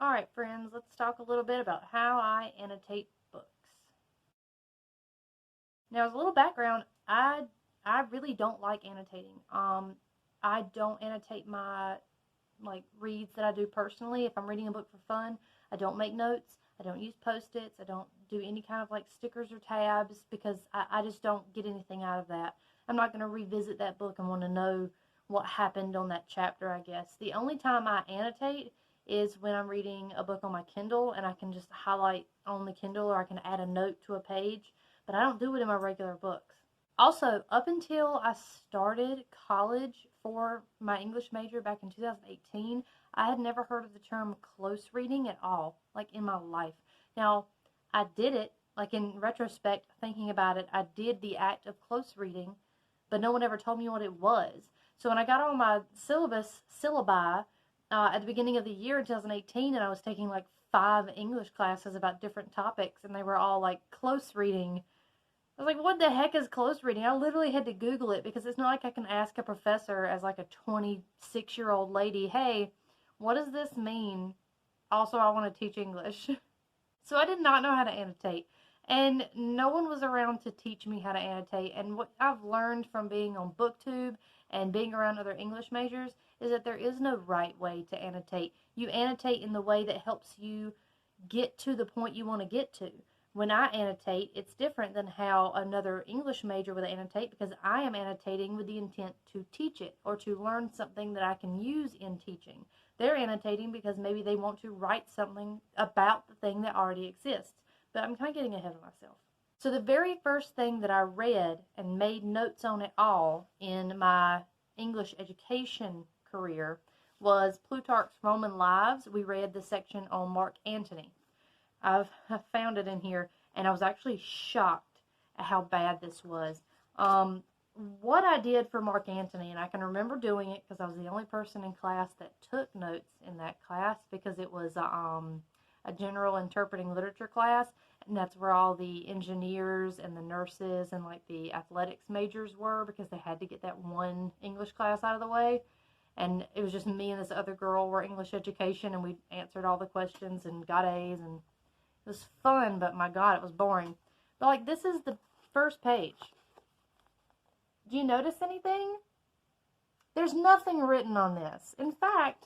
Alright friends, let's talk a little bit about how I annotate books. Now as a little background, I really don't like annotating. I don't annotate my reads that I do personally. If I'm reading a book for fun, I don't make notes. I don't use post-its. I don't do any kind of stickers or tabs because I just don't get anything out of that. I'm not going to revisit that book and want to know what happened on that chapter, I guess. The only time I annotate is when I'm reading a book on my Kindle and I can just highlight on the Kindle, or I can add a note to a page, but I don't do it in my regular books. Also, up until I started college for my English major back in 2018, I had never heard of the term close reading at all, in my life. Now, I did it, in retrospect, thinking about it, I did the act of close reading, but no one ever told me what it was. So when I got on my syllabi at the beginning of the year in 2018, and I was taking 5 English classes about different topics, and they were all close reading, I was like, what the heck is close reading? I literally had to Google it because it's not like I can ask a professor as a 26-year-old lady, hey, what does this mean? Also, I want to teach English. So I did not know how to annotate, and no one was around to teach me how to annotate. And what I've learned from being on BookTube and being around other English majors is that there is no right way to annotate. You annotate in the way that helps you get to the point you want to get to. When I annotate, it's different than how another English major would annotate, because I am annotating with the intent to teach it or to learn something that I can use in teaching. They're annotating because maybe they want to write something about the thing that already exists. But I'm kind of getting ahead of myself. So the very first thing that I read and made notes on at all in my English education career was Plutarch's Roman Lives. We read the section on Mark Antony. I found it in here, and I was actually shocked at how bad this was. What I did for Mark Antony, and I can remember doing it because I was the only person in class that took notes in that class, because it was a general interpreting literature class, and that's where all the engineers and the nurses and the athletics majors were, because they had to get that one English class out of the way. And it was just me and this other girl were English education, and we answered all the questions and got A's, and it was fun, but my God, it was boring. But this is the first page. Do you notice anything? There's nothing written on this. In fact,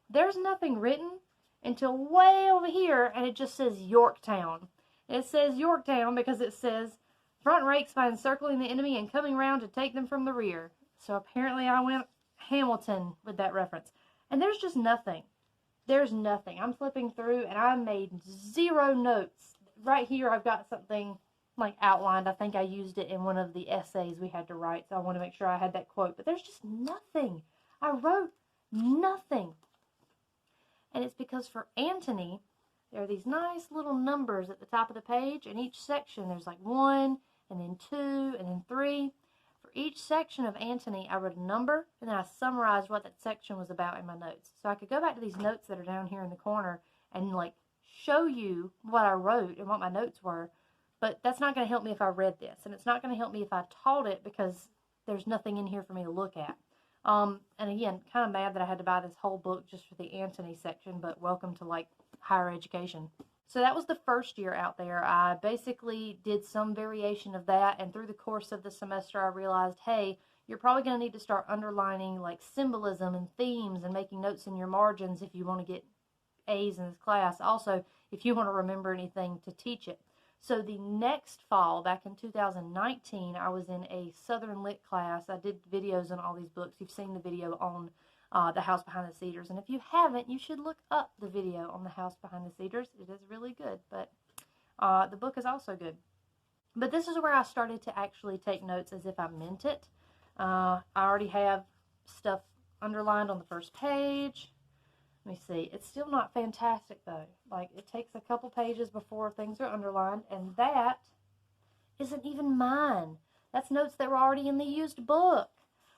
there's nothing written until way over here, and it just says Yorktown. It says Yorktown because it says front ranks by encircling the enemy and coming round to take them from the rear. So apparently I went Hamilton with that reference. And there's just nothing. There's nothing. I'm flipping through and I made 0 notes. Right here I've got something outlined. I think I used it in one of the essays we had to write, so I want to make sure I had that quote. But there's just nothing. I wrote nothing. And it's because for Antony, there are these nice little numbers at the top of the page, and each section there's 1, and then 2, and then 3. For each section of Antony, I wrote a number, and then I summarized what that section was about in my notes. So I could go back to these notes that are down here in the corner and show you what I wrote and what my notes were, but that's not going to help me if I read this, and it's not going to help me if I taught it, because there's nothing in here for me to look at. And again, kind of mad that I had to buy this whole book just for the Antony section, but welcome to higher education. So that was the first year out there. I basically did some variation of that, and through the course of the semester I realized, hey, you're probably going to need to start underlining symbolism and themes and making notes in your margins if you want to get A's in this class. Also, if you want to remember anything to teach it. So the next fall, back in 2019, I was in a Southern Lit class. I did videos on all these books. You've seen the video on The House Behind the Cedars. And if you haven't, you should look up the video on The House Behind the Cedars. It is really good, but the book is also good. But this is where I started to actually take notes as if I meant it. I already have stuff underlined on the first page. Let me see. It's still not fantastic, though. It takes a couple pages before things are underlined, and that isn't even mine. That's notes that were already in the used book.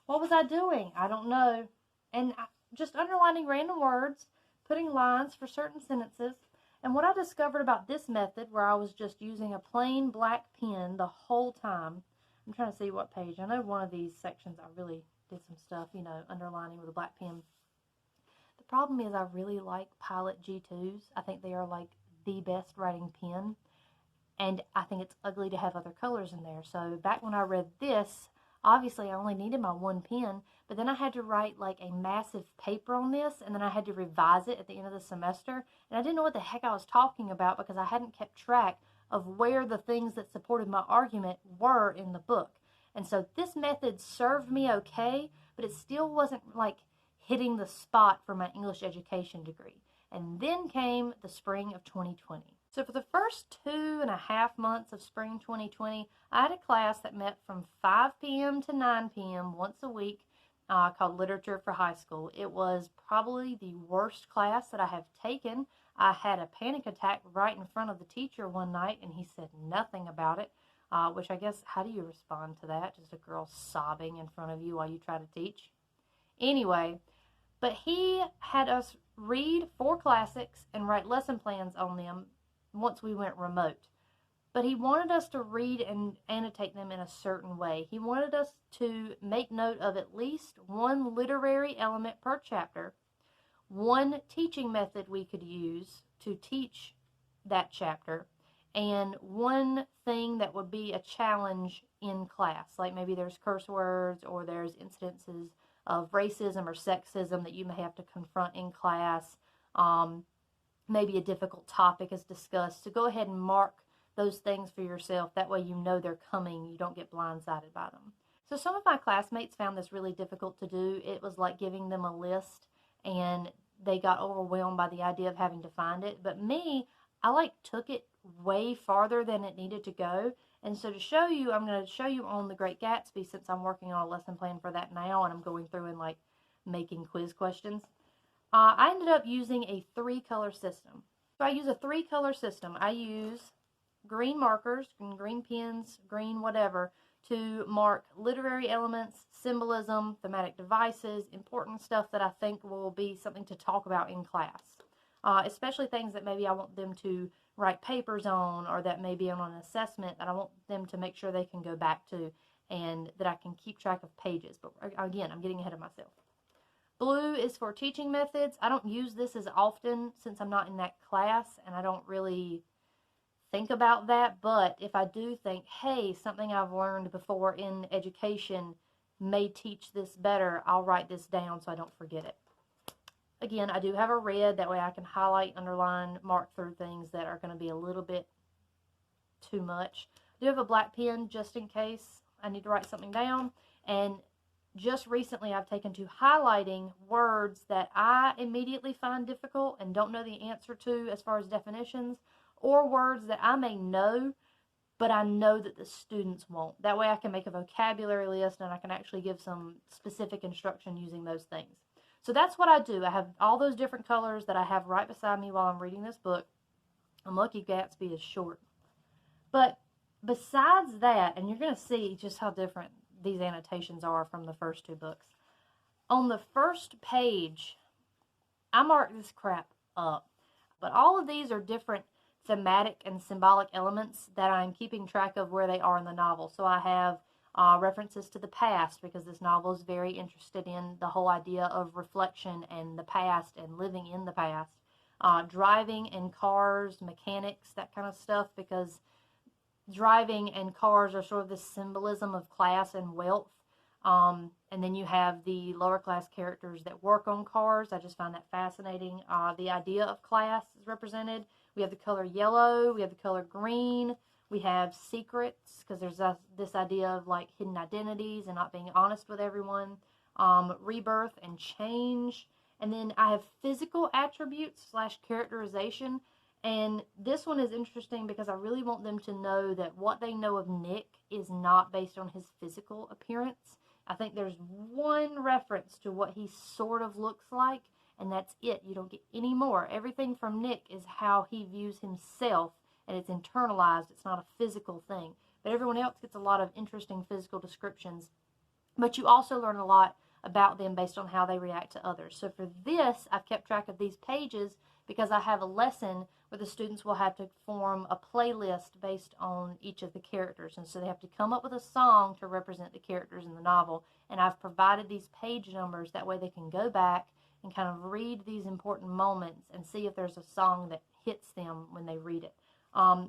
What was I doing? I don't know. And just underlining random words, putting lines for certain sentences. And what I discovered about this method, where I was just using a plain black pen the whole time, I'm trying to see what page. I know one of these sections I really did some stuff, underlining with a black pen. The problem is I really like Pilot G2s. I think they are like the best writing pen. And I think it's ugly to have other colors in there. So back when I read this, obviously I only needed my one pen, but then I had to write like a massive paper on this, and then I had to revise it at the end of the semester. And I didn't know what the heck I was talking about because I hadn't kept track of where the things that supported my argument were in the book. And so this method served me okay, but it still wasn't like hitting the spot for my English education degree. And then came the spring of 2020. So for the first 2.5 months of spring 2020, I had a class that met from 5 p.m. to 9 p.m. once a week called Literature for High School. It was probably the worst class that I have taken. I had a panic attack right in front of the teacher one night, and he said nothing about it, which I guess, how do you respond to that? Just a girl sobbing in front of you while you try to teach? Anyway, but he had us read 4 classics and write lesson plans on them once we went remote. But he wanted us to read and annotate them in a certain way. He wanted us to make note of at least one literary element per chapter, one teaching method we could use to teach that chapter, and one thing that would be a challenge in class. Like maybe there's curse words or there's incidences of racism or sexism that you may have to confront in class. Maybe a difficult topic is discussed. So go ahead and mark those things for yourself. That way you know they're coming. You don't get blindsided by them. So some of my classmates found this really difficult to do. It was like giving them a list and they got overwhelmed by the idea of having to find it. But me, I took it way farther than it needed to go. And so to show you, I'm going to show you on The Great Gatsby, since I'm working on a lesson plan for that now and I'm going through and making quiz questions. I ended up using a 3-color system. So I use a 3-color system. I use green markers, green pens, green whatever, to mark literary elements, symbolism, thematic devices, important stuff that I think will be something to talk about in class. Especially things that maybe I want them to write papers on, or that may be on an assessment that I want them to make sure they can go back to, and that I can keep track of pages. But again, I'm getting ahead of myself. Blue is for teaching methods. I don't use this as often since I'm not in that class and I don't really think about that. But if I do think, hey, something I've learned before in education may teach this better, I'll write this down so I don't forget it. Again, I do have a red. That way I can highlight, underline, mark through things that are going to be a little bit too much. I do have a black pen just in case I need to write something down. And just recently I've taken to highlighting words that I immediately find difficult and don't know the answer to as far as definitions, or words that I may know, but I know that the students won't. That way I can make a vocabulary list and I can actually give some specific instruction using those things. So that's what I do. I have all those different colors that I have right beside me while I'm reading this book. I'm lucky Gatsby is short. But besides that, and you're going to see just how different these annotations are from the first 2 books. On the first page, I marked this crap up. But all of these are different thematic and symbolic elements that I'm keeping track of where they are in the novel. So I have references to the past, because this novel is very interested in the whole idea of reflection and the past and living in the past. Driving and cars, mechanics, that kind of stuff, because driving and cars are sort of this symbolism of class and wealth. And then you have the lower class characters that work on cars. I just find that fascinating. The idea of class is represented. We have the color yellow. We have the color green. We have secrets, because there's this idea of hidden identities and not being honest with everyone. Rebirth and change. And then I have physical attributes / characterization. And this one is interesting because I really want them to know that what they know of Nick is not based on his physical appearance. I think there's one reference to what he sort of looks like, and that's it. You don't get any more. Everything from Nick is how he views himself, and it's internalized. It's not a physical thing. But everyone else gets a lot of interesting physical descriptions. But you also learn a lot about them based on how they react to others. So for this, I've kept track of these pages because I have a lesson where the students will have to form a playlist based on each of the characters. And so they have to come up with a song to represent the characters in the novel. And I've provided these page numbers. That way they can go back and kind of read these important moments and see if there's a song that hits them when they read it.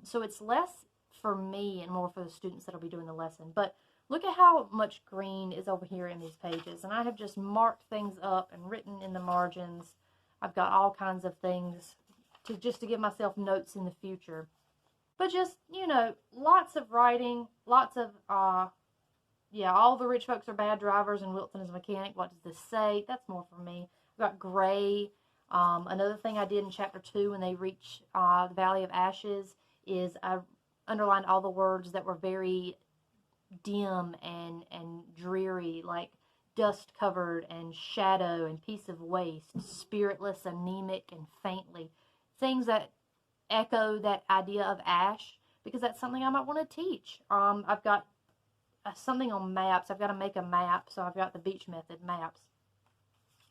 So it's less for me and more for the students that'll be doing the lesson. But look at how much green is over here in these pages. And I have just marked things up and written in the margins. I've got all kinds of things to give myself notes in the future. But just, you know, lots of writing, lots of, yeah, all the rich folks are bad drivers and Wilson is a mechanic. What does this say? That's more for me. I've got gray. Another thing I did in chapter 2 when they reach the Valley of Ashes is I underlined all the words that were very dim and dreary, like dust covered and shadow and piece of waste, spiritless, anemic, and faintly. Things that echo that idea of ash, because that's something I might want to teach. I've got something on maps. I've got to make a map, so I've got the beach method maps.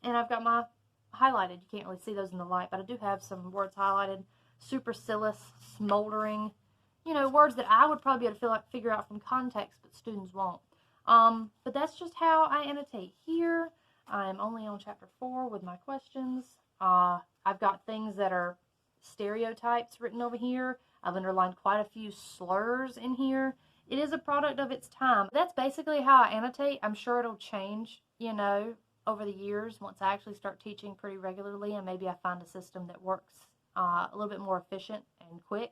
And I've got my highlighted. You can't really see those in the light, but I do have some words highlighted. Supercilious, smoldering, you know, words that I would probably be able to figure out from context, but students won't. But that's just how I annotate here. I'm only on chapter 4 with my questions. I've got things that are stereotypes written over here. I've underlined quite a few slurs in here. It is a product of its time. That's basically how I annotate. I'm sure it'll change, you know, over the years once I actually start teaching pretty regularly, and maybe I find a system that works a little bit more efficient and quick.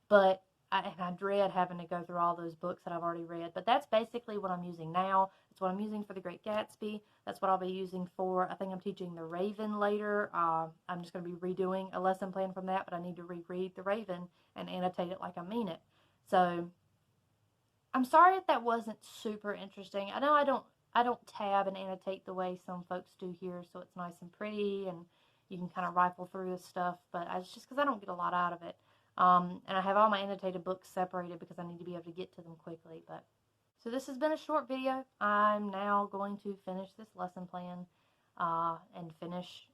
But I dread having to go through all those books that I've already read. But that's basically what I'm using now. It's what I'm using for The Great Gatsby. That's what I'll be using for, I think I'm teaching The Raven later. I'm just going to be redoing a lesson plan from that, but I need to reread The Raven and annotate it like I mean it. So I'm sorry if that wasn't super interesting. I know I don't tab and annotate the way some folks do here, so it's nice and pretty and you can kind of rifle through this stuff, but it's just because I don't get a lot out of it. And I have all my annotated books separated because I need to be able to get to them quickly. But so this has been a short video. I'm now going to finish this lesson plan and finish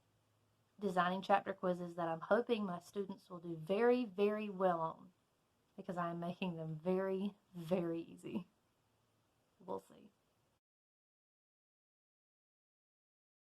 designing chapter quizzes that I'm hoping my students will do very, very well on, because I am making them very